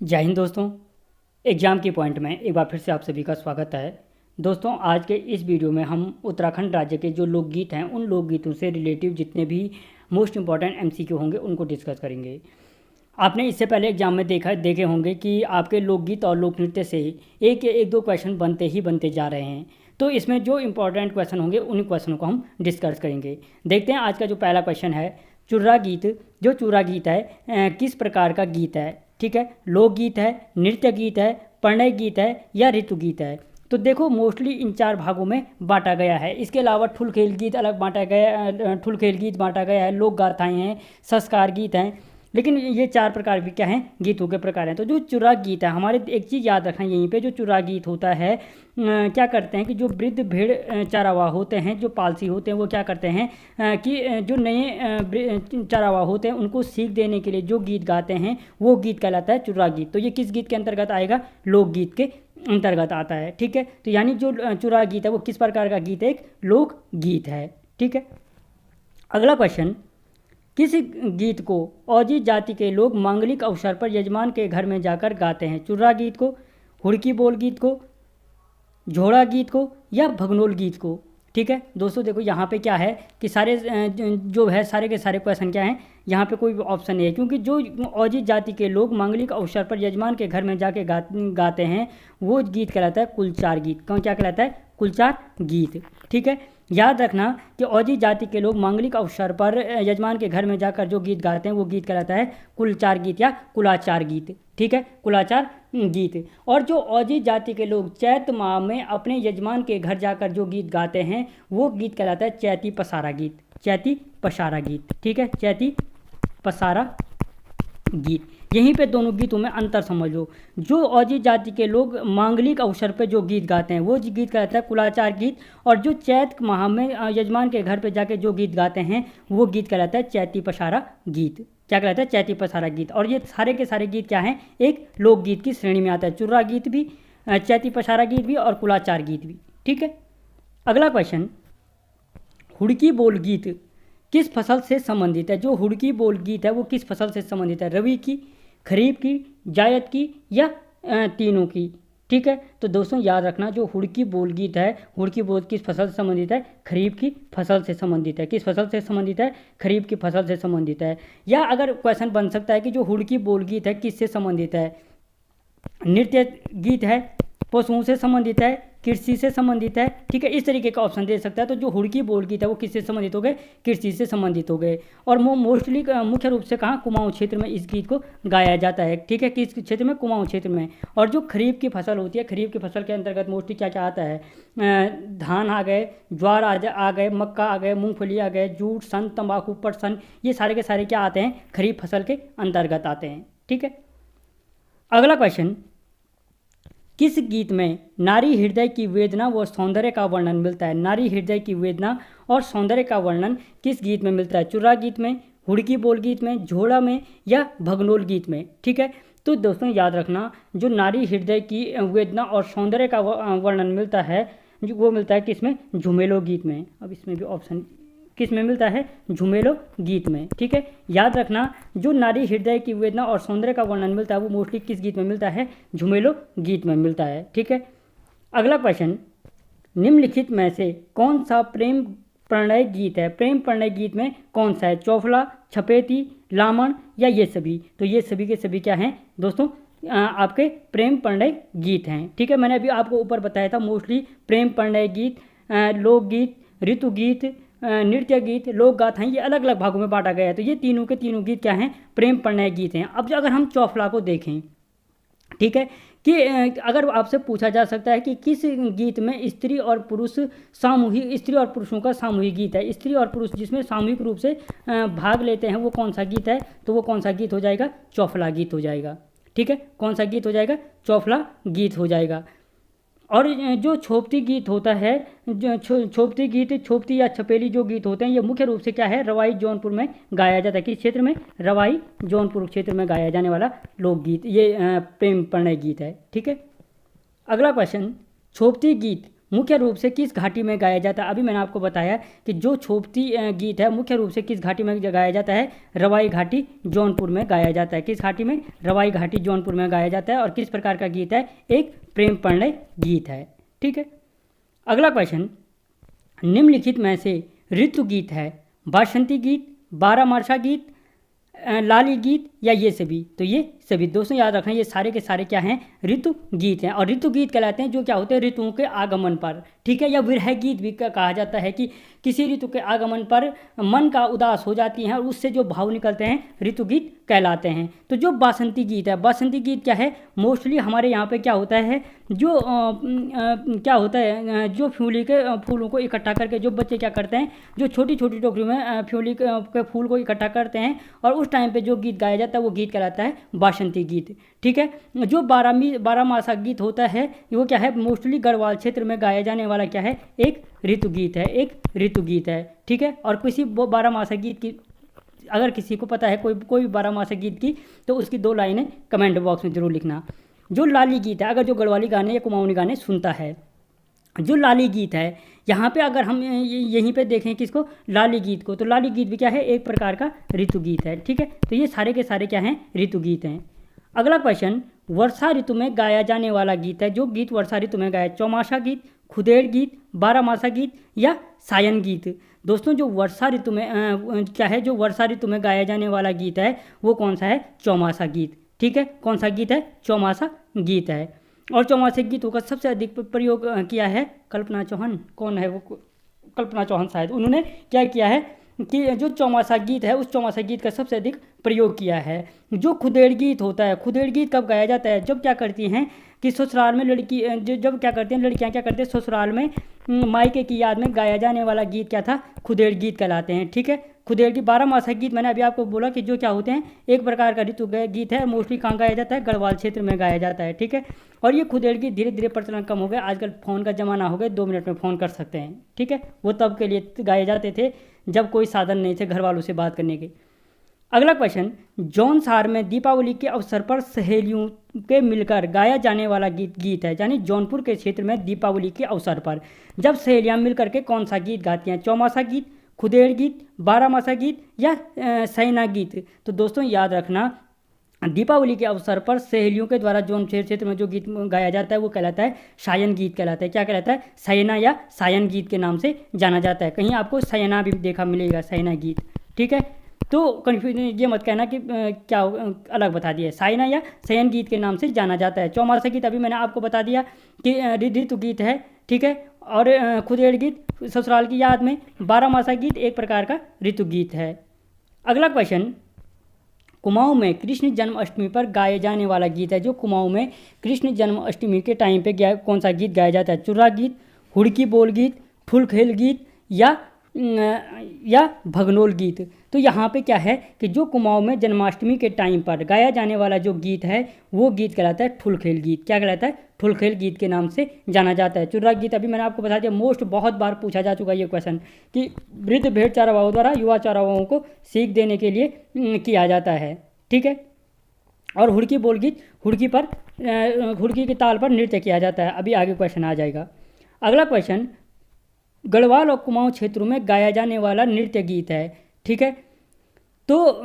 जय हिंद दोस्तों। एग्ज़ाम की पॉइंट में एक बार फिर से आप सभी का स्वागत है। दोस्तों, आज के इस वीडियो में हम उत्तराखंड राज्य के जो लोकगीत हैं उन लोकगीतों से रिलेटिव जितने भी मोस्ट इंपॉर्टेंट एमसीक्यू होंगे उनको डिस्कस करेंगे। आपने इससे पहले एग्जाम में देखे होंगे कि आपके लोकगीत और लोक नृत्य से एक दो क्वेश्चन बनते जा रहे हैं। तो इसमें जो इंपॉर्टेंट क्वेश्चन होंगे उन क्वेश्चनों को हम डिस्कस करेंगे। देखते हैं आज का जो पहला क्वेश्चन है, चुर्रा गीत। जो चुर्रा गीत है किस प्रकार का गीत है? ठीक है, लोकगीत है, नृत्य गीत है, प्रणय गीत है या ऋतु गीत है? तो देखो, मोस्टली इन चार भागों में बांटा गया है। इसके अलावा ठुल खेल गीत अलग बांटा गया, ठुल खेल गीत बांटा गया है, लोक गाथाएँ हैं, संस्कार गीत हैं। लेकिन ये चार प्रकार भी क्या हैं? गीतों के प्रकार हैं। तो जो चुरा गीत है, हमारे एक चीज़ याद रखना यहीं पे, जो चुरा गीत होता है क्या करते हैं कि जो वृद्ध भेड़ चारावाह होते हैं, जो पालसी होते हैं, वो क्या करते हैं कि जो नए चारावाह होते हैं उनको सीख देने के लिए जो गीत गाते हैं वो गीत कहलाता है चुरा गीत। तो ये किस गीत के अंतर्गत आएगा? लोकगीत के अंतर्गत आता है। ठीक है, तो यानी जो चुरा गीत है वो किस प्रकार का गीत है? एक लोक गीत है। ठीक है, अगला क्वेश्चन, किस गीत को औजी जाति के लोग मांगलिक अवसर पर यजमान के घर में जाकर गाते हैं? चुर्रा गीत को, हुड़की बोल गीत को, झोड़ा गीत को या भगनोल गीत को? ठीक है दोस्तों, देखो यहाँ पे क्या है कि सारे जो है सारे के सारे क्वेश्चन क्या हैं, यहाँ पे कोई ऑप्शन नहीं है, क्योंकि जो औजी जाति के लोग मांगलिक अवसर पर यजमान के घर में जाके गाते हैं वो गीत कहलाता है कुलचार गीत। कौन क्या कहलाता है? कुलचार गीत। ठीक है, याद रखना कि औजी जाति के लोग मांगलिक अवसर पर यजमान के घर में जाकर जो गीत गाते हैं वो गीत कहलाता है कुलचार गीत या कुलाचार गीत। ठीक है, कुलाचार गीत। और जो औजी जाति के लोग चैत माह में अपने यजमान के घर जाकर जो गीत गाते हैं वो गीत कहलाता है चैती पसारा गीत। चैती पसारा गीत। ठीक है, चैती पसारा गीत। यहीं पे दोनों गीतों में अंतर समझो। जो औजी जाति के लोग मांगलिक अवसर पे जो गीत गाते हैं वो गीत कहलाता है कुलाचार गीत, और जो चैत माह में यजमान के घर पे जाके जो गीत गाते हैं वो गीत कहलाता है चैती पसारा गीत। क्या कहलाता है? चैती पसारा गीत। और ये सारे के सारे गीत क्या हैं? एक लोकगीत की श्रेणी में आता है। चुर्रा गीत भी, चैती पसारा गीत भी और कुलाचार गीत भी। ठीक है, अगला क्वेश्चन, हुड़की बोल गीत किस फसल से संबंधित है? जो हुड़की बोल गीत है वो किस फसल से संबंधित है? रबी की, खरीफ की, जायद की या तीनों की? ठीक है, तो दोस्तों याद रखना, जो हुड़की बोल गीत है, हुड़की बोल किस फसल से संबंधित है? खरीफ की फसल से संबंधित है। किस फसल से संबंधित है? खरीफ की फसल से संबंधित है। या अगर क्वेश्चन बन सकता है कि जो हुड़की बोल गीत है किससे संबंधित है? नृत्य गीत है, पशुओं से संबंधित है, कृषि से संबंधित है। ठीक है, इस तरीके का ऑप्शन दे सकता है। तो जो हुड़की बोल गीत है वो किससे संबंधित हो गए? कृषि से संबंधित हो गए। और मोस्टली मुख्य रूप से कहाँ? कुमाऊं क्षेत्र में इस गीत को गाया जाता है। ठीक है, किस क्षेत्र में? कुमाऊं क्षेत्र में। और जो खरीफ की फसल होती है, खरीफ की फसल के अंतर्गत मोस्टली क्या क्या आता है? धान आ गए, ज्वार आ गए, मक्का आ गए, मूंगफली आ गए, जूट, सन, तंबाकू, पटसन, ये सारे के सारे क्या आते हैं? खरीफ फसल के अंतर्गत आते हैं। ठीक है, अगला क्वेश्चन, किस गीत में नारी हृदय की वेदना व सौंदर्य का वर्णन मिलता है? नारी हृदय की वेदना और सौंदर्य का वर्णन किस गीत में मिलता है? चुर्रा गीत में, हुड़की बोल गीत में, झोड़ा में या भगनोल गीत में? ठीक है, तो दोस्तों याद रखना, जो नारी हृदय की वेदना और सौंदर्य का वर्णन मिलता है वो मिलता है किसमें? झुमेलो गीत में। अब इसमें भी ऑप्शन किस में मिलता है? झुमेलो गीत में। ठीक है, याद रखना, जो नारी हृदय की वेदना और सौंदर्य का वर्णन मिलता है वो मोस्टली किस गीत में मिलता है? झुमेलो गीत में मिलता है। ठीक है, अगला क्वेश्चन, निम्नलिखित में से कौन सा प्रेम प्रणय गीत है? प्रेम प्रणय गीत में कौन सा है? चौफला, छपेती, लामण या ये सभी? तो ये सभी के सभी क्या हैं दोस्तों? आपके प्रेम प्रणय गीत हैं। ठीक है, मैंने अभी आपको ऊपर बताया था मोस्टली प्रेम प्रणय गीत, लोकगीत, ऋतु गीत, नृत्य गीत, लोक गाथाएं, ये अलग अलग भागों में बांटा गया है। तो ये तीनों के तीनों गीत क्या हैं? प्रेम प्रणय गीत हैं। अब अगर हम चौफला को देखें, ठीक है, कि अगर आपसे पूछा जा सकता है कि किस गीत में स्त्री और पुरुष सामूहिक, स्त्री और पुरुषों का सामूहिक गीत है, स्त्री और पुरुष जिसमें सामूहिक रूप से भाग लेते हैं, वो कौन सा गीत है? तो वो कौन सा गीत हो जाएगा? चौफला गीत हो जाएगा। ठीक है, कौन सा गीत हो जाएगा? चौफला गीत हो जाएगा। और जो छोपती गीत होता है, जो छोपती गीत, छोपती या छपेली जो गीत होते हैं, ये मुख्य रूप से क्या है? रवाई जौनपुर में गाया जाता है। किस क्षेत्र में? रवाई जौनपुर क्षेत्र में गाया जाने वाला लोकगीत ये प्रेम प्रणय गीत है। ठीक है, अगला क्वेश्चन, छोपती गीत मुख्य रूप से किस घाटी में गाया जाता है? अभी मैंने आपको बताया कि जो छोपती गीत है मुख्य रूप से किस घाटी में गाया जाता है? रवाई घाटी जौनपुर में गाया जाता है। किस घाटी में? रवाई घाटी जौनपुर में गाया जाता है। और किस प्रकार का गीत है? एक प्रेम प्रणय गीत है। ठीक है, अगला क्वेश्चन, निम्नलिखित में से ऋतु गीत है बासंती गीत, बारहमासा गीत, लाली गीत या ये सभी? तो ये सभी। दोस्तों याद रखना, ये सारे के सारे क्या हैं? ऋतु गीत हैं। और ऋतु गीत कहलाते हैं जो क्या होते हैं? ऋतुओं के आगमन पर। ठीक है, या विरह गीत भी कहा जाता है कि किसी ऋतु के आगमन पर मन का उदास हो जाती है और उससे जो भाव निकलते हैं ऋतु गीत कहलाते हैं। तो जो बासंती गीत है, बासंती गीत क्या है? मोस्टली हमारे यहाँ पे क्या होता है, जो क्या होता है, जो फ्यूली के फूलों को इकट्ठा करके जो बच्चे क्या करते हैं, जो छोटी छोटी टोकरी में फ्यूली के फूल को इकट्ठा करते हैं और उस टाइम पे जो गीत गाया जाता है वो गीत कहलाता है बासंती गीत। ठीक है, जो बारहमासा गीत होता है वो क्या है? मोस्टली गढ़वाल क्षेत्र में गाया जाने वाला क्या है? एक ऋतु गीत है, एक ऋतु गीत है। ठीक है, और किसी बारहमासा गीत की अगर किसी को पता है कोई बारहमासा गीत की, तो उसकी 2 लाइनें कमेंट बॉक्स में जरूर लिखना। जो लाली गीत है, अगर जो गढ़वाली गाने या कुमाऊनी गाने सुनता है, जो लाली गीत है, यहाँ पे अगर हम यहीं पे देखें किसको? लाली गीत को, तो लाली गीत भी क्या है? एक प्रकार का ऋतु गीत है। ठीक है, तो ये सारे के सारे क्या हैं? ऋतु गीत हैं। अगला क्वेश्चन, वर्षा ऋतु में गाया जाने वाला गीत है, जो गीत वर्षा ऋतु में गाया, चौमासा गीत, खुदेड़ गीत, बारहमासा गीत या सायन गीत? दोस्तों जो वर्षा ऋतु में क्या है, जो वर्षा ऋतु में गाया जाने वाला गीत है वो कौन सा है? चौमासा गीत। ठीक है, कौन सा गीत है? चौमासा गीत है। और चौमासे गीतों का सबसे अधिक प्रयोग किया है कल्पना चौहान। कौन है वो? कल्पना चौहान शायद। उन्होंने क्या किया है कि जो चौमासा गीत है उस चौमासा गीत का सबसे अधिक प्रयोग किया है। जो खुदेड़ गीत होता है, खुदेड़ गीत कब गाया जाता है? जब क्या करती हैं कि ससुराल में लड़की जब क्या करती हैं लड़कियां, क्या करती हैं ससुराल में मायके की याद में गाया जाने वाला गीत क्या था? खुदेड़ गीत कहलाते हैं। ठीक है, खुदेड़ की बारहमासा गीत मैंने अभी आपको बोला कि जो क्या होते हैं, एक प्रकार का ऋतु गीत है। मोस्टली कहाँ गाया जाता है? गढ़वाल क्षेत्र में गाया जाता है। ठीक है, और ये खुदेड़ गीत धीरे धीरे प्रचलन कम हो गया। आजकल फ़ोन का ज़माना हो गया, 2 मिनट में फ़ोन कर सकते हैं। ठीक है, वो तब के लिए गाए जाते थे जब कोई साधन नहीं थे घर वालों से बात करने के। अगला क्वेश्चन, जौनसार में दीपावली के अवसर पर सहेलियों के मिलकर गाया जाने वाला गीत है, यानी जौनपुर के क्षेत्र में दीपावली के अवसर पर जब सहेलियां मिलकर के कौन सा गीत गाती हैं? चौमासा गीत, खुदेड़ गीत, बारहमासा गीत या सैना गीत? तो दोस्तों याद रखना, दीपावली के अवसर पर सहेलियों के द्वारा जौनपुर क्षेत्र में जो गीत गाया जाता है वो कहलाता है सायन गीत कहलाता है। क्या कहलाता है? सैना या सायन गीत के नाम से जाना जाता है। कहीं आपको सैना भी देखा मिलेगा, सैना गीत। ठीक है, तो कन्फ्यूजन ये मत कहना कि क्या अलग बता दिया। सायना या सैन गीत के नाम से जाना जाता है। चौमासा गीत अभी मैंने आपको बता दिया कि ऋतु गीत है। ठीक है, और खुदेड़ गीत ससुराल की याद में, बारहमासा गीत एक प्रकार का ऋतु गीत है। अगला क्वेश्चन, कुमाऊं में कृष्ण जन्माष्टमी पर गाए जाने वाला गीत है। जो कुमाऊं में कृष्ण जन्माष्टमी के टाइम पे कौन सा गीत गाया जाता है? चुर्रा गीत, हुड़की बोल गीत, फुलखेल गीत या भगनोल गीत? तो यहाँ पे क्या है कि जो कुमाऊं में जन्माष्टमी के टाइम पर गाया जाने वाला जो गीत है वो गीत कहलाता है ठुलखेल गीत। क्या कहलाता है? ठुलखेल गीत के नाम से जाना जाता है। चुर्रा गीत अभी मैंने आपको बता दिया, मोस्ट बहुत बार पूछा जा चुका है ये क्वेश्चन कि वृद्ध भेड़ चारावाओं द्वारा युवा चारावाओं को सीख देने के लिए किया जाता है। ठीक है, और हुड़की बोल गीत, हुड़की की ताल पर नृत्य किया जाता है। अभी आगे क्वेश्चन आ जाएगा। अगला क्वेश्चन, गढ़वाल और कुमाऊं क्षेत्रों में गाया जाने वाला नृत्य गीत है। ठीक है, तो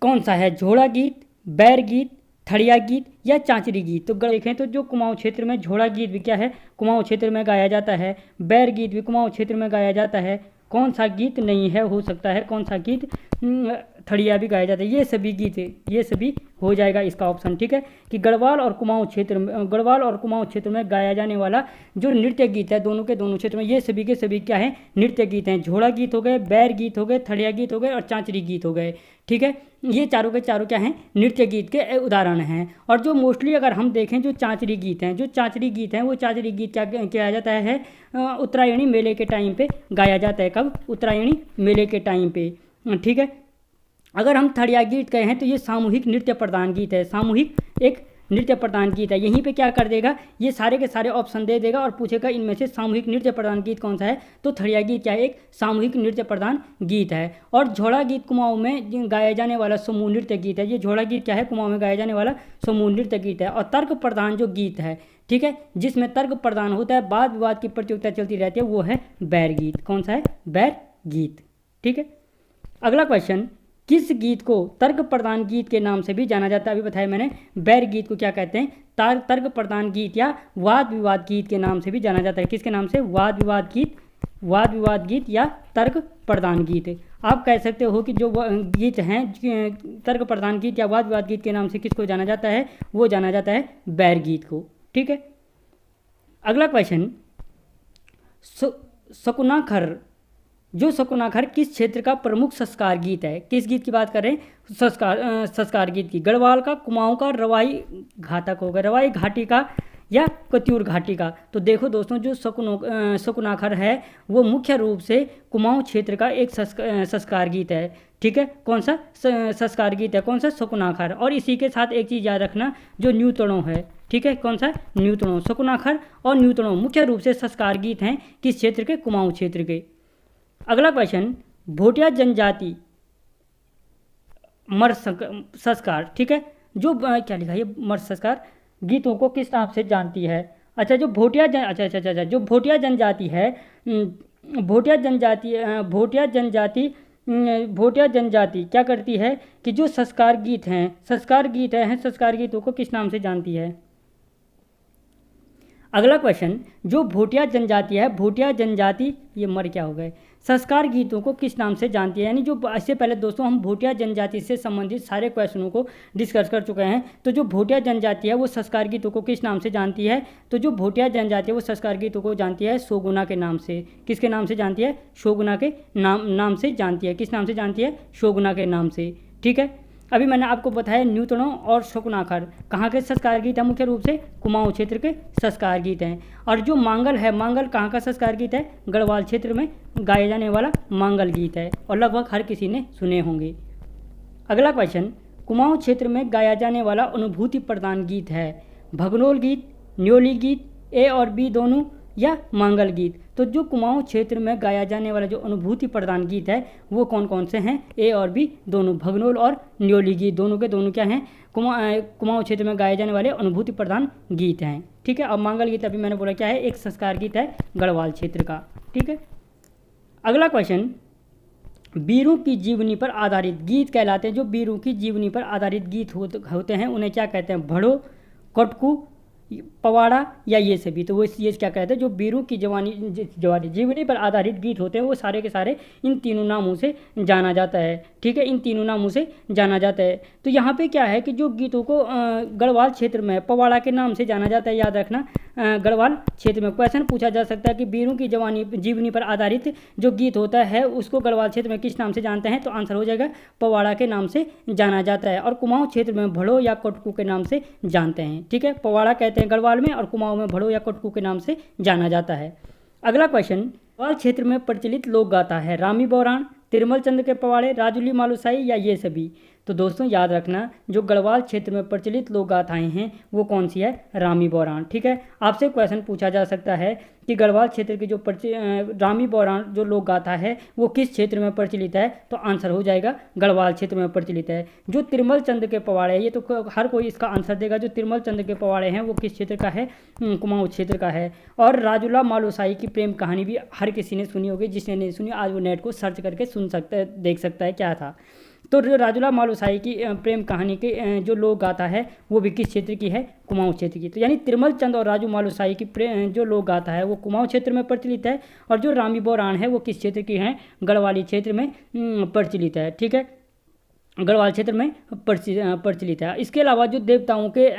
कौन सा है? झोड़ा गीत, बैर गीत, ठड़िया गीत या चांचरी गीत? तो देखें तो जो कुमाऊं क्षेत्र में झोड़ा गीत भी क्या है? कुमाऊं क्षेत्र में गाया जाता है। बैर गीत भी कुमाऊं क्षेत्र में गाया जाता है। कौन सा गीत नहीं है? हो सकता है कौन सा गीत? ठड़िया भी गाया जाता है। ये सभी गीत, ये सभी हो जाएगा इसका ऑप्शन। ठीक है, कि गढ़वाल और कुमाऊं क्षेत्र में गाया जाने वाला जो नृत्य गीत है दोनों के दोनों क्षेत्र में, ये सभी के सभी क्या है? नृत्य गीत हैं। झोड़ा गीत हो गए, बैर गीत हो गए, ठड़िया गीत हो गए और चांचरी गीत हो गए। ठीक है, ये चारों के चारों क्या हैं? नृत्य गीत के उदाहरण हैं। और जो मोस्टली अगर हम देखें जो चांचरी गीत हैं, वो चांचरी गीत क्या किया जाता है? उत्तरायणी मेले के टाइम पे गाया जाता है। कब? उत्तरायणी मेले के टाइम पे। ठीक है, अगर हम ठड़िया गीत कहें तो ये सामूहिक नृत्य प्रधान गीत है। सामूहिक एक नृत्य प्रधान गीत है। यहीं पे क्या कर देगा, ये सारे के सारे ऑप्शन दे देगा और पूछेगा इनमें से सामूहिक नृत्य प्रधान गीत कौन सा है। तो ठड़िया गीत क्या है, एक सामूहिक नृत्य प्रधान गीत है। और झोड़ा गीत कुमाऊं में गाया जाने वाला समूह नृत्य गीत है। ये झोड़ा गीत क्या है, कुमाऊं में गाया जाने वाला समूह नृत्य गीत है। और तर्क प्रधान जो गीत है, ठीक है, जिसमें तर्क प्रधान होता है, वाद विवाद की प्रतियोगिता चलती रहती है, वो है बैर गीत। कौन सा है, बैर गीत। ठीक है, अगला क्वेश्चन, किस गीत को तर्क प्रधान गीत के नाम से भी जाना जाता है। अभी बताया मैंने, बैर गीत को क्या कहते हैं, तर्क प्रधान गीत या वाद विवाद गीत के नाम से भी जाना जाता है। किसके नाम से, वाद विवाद गीत या तर्क प्रधान गीत। आप कह सकते हो कि जो गीत हैं तर्क प्रधान गीत या वाद विवाद गीत के नाम से किसको जाना जाता है, वो जाना जाता है बैर गीत को। ठीक है, अगला क्वेश्चन, शकुनाखर, जो शकुनाखर किस क्षेत्र का प्रमुख संस्कार गीत है। किस गीत की बात कर रहे हैं, संस्कार गीत की। गढ़वाल का, कुमाऊं का, रवाई घाटक होगा, रवाई घाटी का या कत्यूर घाटी का। तो देखो दोस्तों, जो शकुनाखर है वो मुख्य रूप से कुमाऊं क्षेत्र का एक संस्कार गीत है। ठीक है, कौन सा संस्कार गीत है, कौन सा, शकुनाखर। और इसी के साथ एक चीज़ याद रखना, जो न्यूतड़ों है, ठीक है, कौन सा, न्यूतड़ों। शकुनाखर और न्यूतड़ों मुख्य रूप से संस्कार गीत हैं किस क्षेत्र के, कुमाऊं क्षेत्र के। अगला क्वेश्चन, भोटिया जनजाति मर्द संस्कार, ठीक है, जो क्या लिखा है, मर्द संस्कार गीतों को किस नाम से जानती है। अच्छा, जो भोटिया जो भोटिया जनजाति है, भोटिया जनजाति क्या करती है कि जो संस्कार गीत हैं, संस्कार गीतों को किस नाम से जानती है। अगला क्वेश्चन, जो भोटिया जनजाति है, भोटिया जनजाति, ये मर क्या हो गए, संस्कार गीतों को किस नाम से जानती है। यानी जो इससे पहले दोस्तों हम भोटिया जनजाति से संबंधित सारे क्वेश्चनों को डिस्कस कर चुके हैं। तो जो भोटिया जनजाति है वो संस्कार गीतों को किस नाम से जानती है। तो जो भोटिया जनजाति है वो संस्कार गीतों को जानती है शोगुना के नाम से। किसके नाम से जानती है, शोगुना के नाम से जानती है। किस नाम से जानती है, शोगुना के नाम से। ठीक है, अभी मैंने आपको बताया न्यूतड़ों और शकुनाखर कहाँ के संस्कार गीत हैं, मुख्य रूप से कुमाऊं क्षेत्र के संस्कार गीत हैं। और जो मांगल है, मांगल कहाँ का संस्कार गीत है, गढ़वाल क्षेत्र में गाया जाने वाला मांगल गीत है और लगभग हर किसी ने सुने होंगे। अगला क्वेश्चन, कुमाऊं क्षेत्र में गाया जाने वाला अनुभूति प्रधान गीत है भगनोल गीत, न्योली गीत, ए और बी दोनों, या मांगल गीत। तो जो कुमाऊं क्षेत्र में गाया जाने वाला जो अनुभूति प्रधान गीत है वो कौन कौन से हैं, ए और बी दोनों, भगनोल और न्योली गीत, दोनों के दोनों क्या हैं, कुमाऊं क्षेत्र में गाए जाने वाले अनुभूति प्रधान गीत हैं। ठीक है, अब मांगल गीत अभी मैंने बोला क्या है, एक संस्कार गीत है गढ़वाल क्षेत्र का। ठीक है, अगला क्वेश्चन, बीरों की जीवनी पर आधारित गीत कहलाते हैं। जो बीरों की जीवनी पर आधारित गीत होते हैं उन्हें क्या कहते हैं, भड़ो, कटकू, पवाड़ा या ये सभी। तो वो ये क्या कहते हैं, जो बीरों की जीवनी पर आधारित गीत होते हैं वो सारे के सारे इन तीनों नामों से जाना जाता है। ठीक है, इन तीनों नामों से जाना जाता है। तो यहाँ पे क्या है कि जो गीतों को गढ़वाल क्षेत्र में पवाड़ा के नाम से जाना जाता है, याद रखना, गढ़वाल क्षेत्र में क्वेश्चन पूछा जा सकता है कि बीरों की जीवनी पर आधारित जो गीत होता है उसको गढ़वाल क्षेत्र में किस नाम से जानते हैं। तो आंसर हो जाएगा पवाड़ा के नाम से जाना जाता है। और कुमाऊं क्षेत्र में भड़ो या कटकू के नाम से जानते हैं। ठीक है, पवाड़ा कहते हैं गढ़वाल में और कुमाऊं में भड़ो या कटकू के नाम से जाना जाता है। अगला क्वेश्चन, गढ़वाल क्षेत्र में प्रचलित लोक गाथा है रामी बौराण, तिरमल चंद के पवाड़े, राजुली मालूसाई या ये सभी। तो दोस्तों याद रखना, जो गढ़वाल क्षेत्र में प्रचलित लोक गाथाएं हैं वो कौन सी है, रामी बौराण। ठीक है, आपसे क्वेश्चन पूछा जा सकता है कि गढ़वाल क्षेत्र की जो रामी बौराण जो लोक गाथा है वो किस क्षेत्र में प्रचलित है। तो आंसर हो जाएगा गढ़वाल क्षेत्र में प्रचलित है। जो तिरमल चंद के पवाड़े है, ये तो हर कोई इसका आंसर देगा, जो तिरमल चंद के पवाड़े हैं वो किस क्षेत्र का है, कुमाऊं क्षेत्र का है। और राजुला मालूसाई की प्रेम कहानी भी हर किसी ने सुनी होगी, जिसने नहीं सुनी आज वो नेट को सर्च करके देख सकता है क्या था। तो जो राजुला मालूसाई की प्रेम कहानी के जो लोक गाथा है वो भी किस क्षेत्र की है, कुमाऊं क्षेत्र की। तो यानी तिरमल चंद और राजू मालूसाई की जो लोक गाथा है वो कुमाऊं क्षेत्र में प्रचलित है और जो रामी बौराण है वो किस क्षेत्र की है, गढ़वाली क्षेत्र में प्रचलित है। ठीक है, गढ़वाल क्षेत्र में प्रचलित है। इसके अलावा जो देवताओं के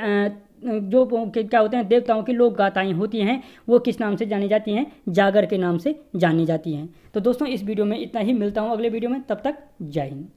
जो क्या होते हैं, देवताओं की लोक गाथाएँ होती हैं वो किस नाम से जानी जाती हैं, जागर के नाम से जानी जाती हैं। तो दोस्तों इस वीडियो में इतना ही, मिलता हूँ अगले वीडियो में, तब तक जय हिंद।